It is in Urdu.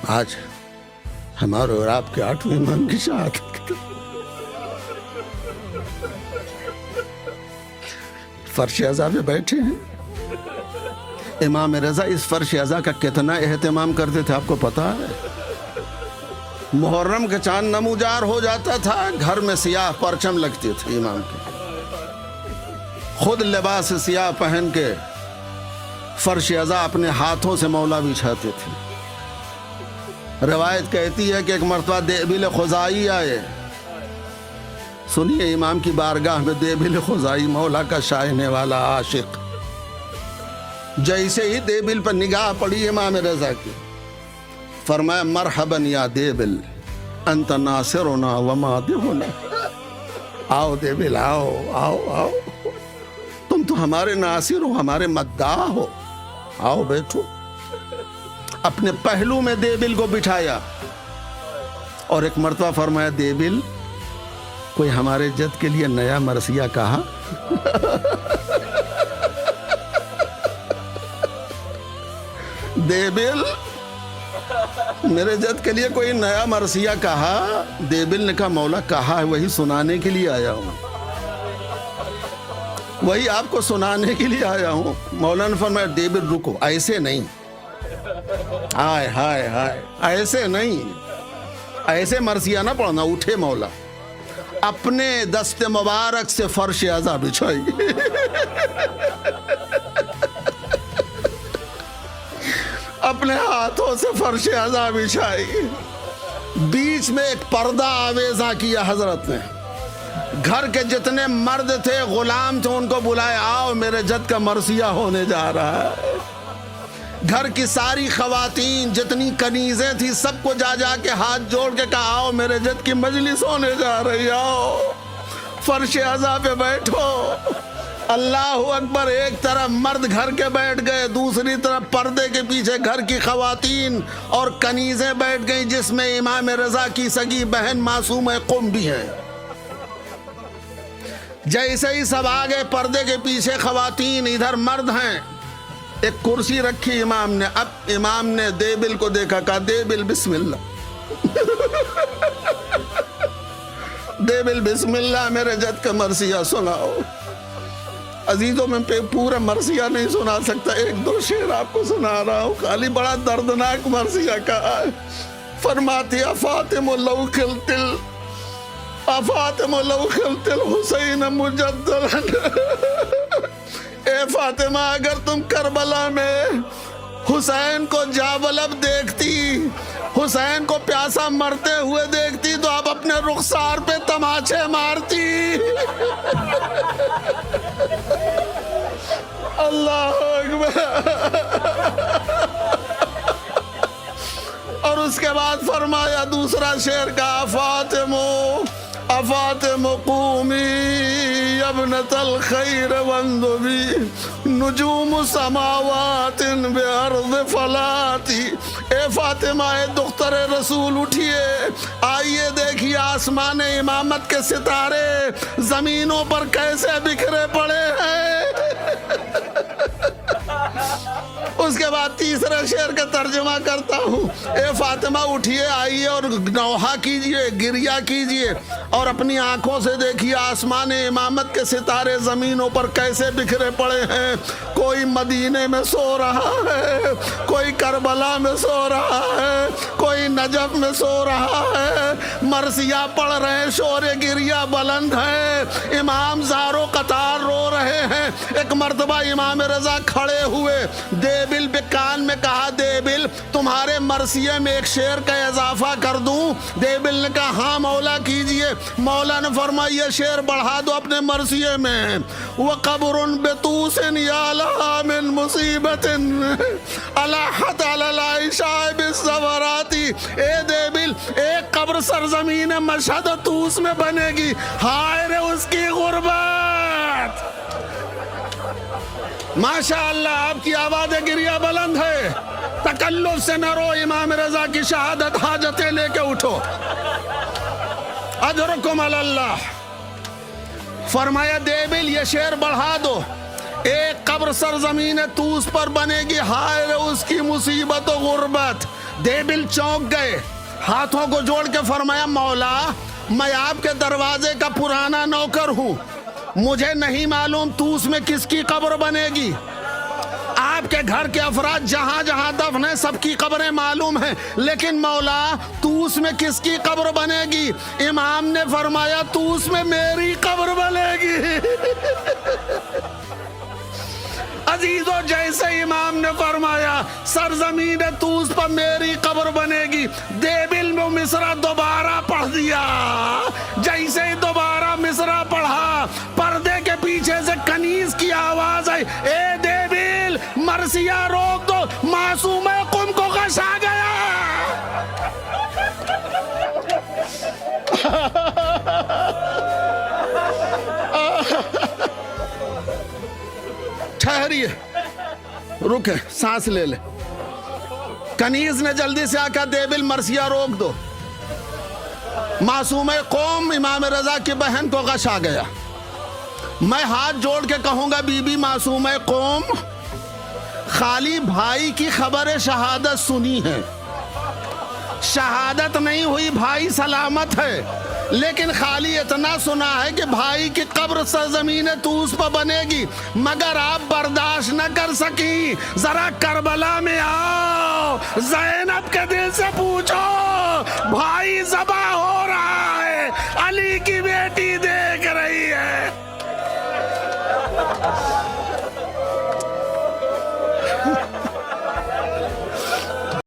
آج ہمارے اور آپ کے 8ویں امام کی شہادت کی فرش ازا پہ بیٹھے ہیں. امام رضا اس فرش ازا کا کتنا اہتمام کرتے تھے آپ کو پتا ہے؟ محرم کے چاند نمودار ہو جاتا تھا، گھر میں سیاہ پرچم لگتے تھے امام کے، خود لباس سیاہ پہن کے فرش ازا اپنے ہاتھوں سے مولا بچھاتے تھے. روایت کہتی ہے کہ ایک مرتبہ دیبل خزائی آئے. سنیے امام کی بارگاہ میں دیبل خزائی، مولا کا شاہنے والا عاشق. جیسے ہی دیبل پر نگاہ پڑی امام رضا کی، فرمایا مرحبا یا دیبل انت ناصرنا ومادحنا. آؤ دیبل، آؤ آؤ آؤ، تم تو ہمارے ناصر ہو، ہمارے مداح ہو، آؤ بیٹھو. اپنے پہلو میں دیبل کو بٹھایا اور ایک مرتبہ فرمایا دیبل کوئی ہمارے جد کے لیے نیا مرثیہ کہا؟ دیبل میرے جد کے لیے کوئی نیا مرثیہ کہا؟ دیبل نے کہا مولا کہا ہے، وہی سنانے کے لیے آیا ہوں، وہی آپ کو سنانے کے لیے آیا ہوں. مولا نے فرمایا دیبل رکو، ایسے نہیں، ہائے ہائے ہائے، ایسے نہیں، ایسے مرثیہ نہ پڑھنا. اٹھے مولا، اپنے دست مبارک سے فرش ازا بچھائی، اپنے ہاتھوں سے فرش ازا بچھائی. بیچ میں ایک پردہ آویزاں کیا حضرت نے. گھر کے جتنے مرد تھے، غلام تھے، ان کو بلائے، آؤ میرے جد کا مرثیہ ہونے جا رہا ہے. گھر کی ساری خواتین جتنی کنیزیں تھی، سب کو جا جا کے ہاتھ جوڑ کے کہا آؤ میرے جد کی مجلس ہونے جا رہی، آؤ فرش ازا پہ بیٹھو. اللہ اکبر. ایک طرف مرد گھر کے بیٹھ گئے، دوسری طرف پردے کے پیچھے گھر کی خواتین اور کنیزیں بیٹھ گئیں، جس میں امام رضا کی سگی بہن معصومہ قم بھی ہے. جیسے ہی سب آگے، پردے کے پیچھے خواتین، ادھر مرد ہیں. ایک کرسی رکھی امام نے. اب امام نے دیبل کو دیکھا، کہا دیبل بسم اللہ. دیبل بسم اللہ، میرے جد کا مرثیہ سناؤ. عزیزوں میں پورا مرثیہ نہیں سنا سکتا، ایک دو شعر آپ کو سنا رہا ہوں، خالی بڑا دردناک مرثیہ کہا ہے. فرماتی فاطم لو خلتل، فاطم لو خلتل حسین مجدلا. اے فاطمہ اگر تم کربلا میں حسین کو جاولب دیکھتی، حسین کو پیاسا مرتے ہوئے دیکھتی، تو آپ اپنے رخسار پہ تماچے مارتی. اللہ اکبر. اور اس کے بعد فرمایا دوسرا شعر کا فاطمہ افاطم قومی ابنت الخیر وانظبی نجوم سماوات بارض فلاتی. اے فاطمہ، اے دختر رسول، اٹھیے، آئیے دیکھیے آسمان امامت کے ستارے زمینوں پر کیسے بکھرے پڑے ہیں. اس کے بعد تیسرے شعر کا ترجمہ کرتا ہوں. اے فاطمہ اٹھیے، آئیے اور نوحہ کیجئے، گریہ کیجئے، اور اپنی آنکھوں سے دیکھیے آسمان امامت کے ستارے زمینوں پر کیسے بکھرے پڑے ہیں. کوئی مدینے میں سو رہا ہے، کوئی کربلا میں سو رہا ہے، کوئی نجف میں سو رہا ہے. مرثیہ پڑھ رہے، شور گریہ بلند ہے، امام زارو قطار رو رہے ہیں. ایک مرتبہ امام رضا کھڑے ہوئے، دیبل بے کان میں کہا دیبل تمہارے مرثیے میں ایک شعر کا اضافہ کر دوں؟ دیبل نے کہا ہاں مولا کیجئے. مولا نے فرمایا یہ شعر بڑھا دو اپنے مرثیے میں. وَقَبْرٌ بِطُوسٍ يَا لَهَا مِن مُصِيبَةٍ أَلَحَتْ عَلَى الْعَيْشَاءِ بِالزَّوَرَاتِ. اے دیبل، ایک قبر سرزمین مشہد طوس میں بنے گی، ہائے رے اس کی غربت. ماشاءاللہ آپ کی آواز گریہ بلند ہے. تکلف سے نہ رو، امام رضا کی شہادت حاجتیں لے کے اٹھو. اجرکم علی اللہ. فرمایا دیبل یہ شعر بڑھا دو. ایک قبر سرزمین طوس پر بنے گی، ہائے رے اس کی مصیبت و غربت. دیبل چونک گئے, ہاتھوں کو جوڑ کے فرمایا مولا میں آپ کے دروازے کا پرانا نوکر ہوں, مجھے نہیں معلوم طوس میں کس کی قبر بنے گی. آپ کے گھر کے افراد جہاں جہاں دفن ہیں سب کی قبریں معلوم ہیں, لیکن مولا طوس میں کس کی قبر بنے گی؟ امام نے فرمایا طوس میں میری قبر بنے گی. عزیزو جیسے امام نے فرمایا سرزمین طوس پر میری قبر بنے گی, دیبل میں مصرع دوبارہ پڑھ دیا. جیسے ہی دوبارہ مصرع پڑھا پردے کے پیچھے سے کنیز کی آواز آئی, اے دیبل مرثیہ روک دو, معصوم قم کو غش آ گیا. ٹھہریے, رکے, سانس لے لے. کنیز نے جلدی سے آکا دیبل مرثیہ روک دو, معصوم قوم امام رضا کی بہن کو غش آ گیا. میں ہاتھ جوڑ کے کہوں گا بی بی معصوم قوم, خالی بھائی کی خبر شہادت سنی ہے, شہادت نہیں ہوئی, بھائی سلامت ہے, لیکن خالی اتنا سنا ہے کہ بھائی کی قبر سرزمین طوس پر بنے گی, مگر آپ برداشت نہ کر سکی. ذرا کربلا میں آؤ, زینب کے دل سے پوچھو بھائی ذبح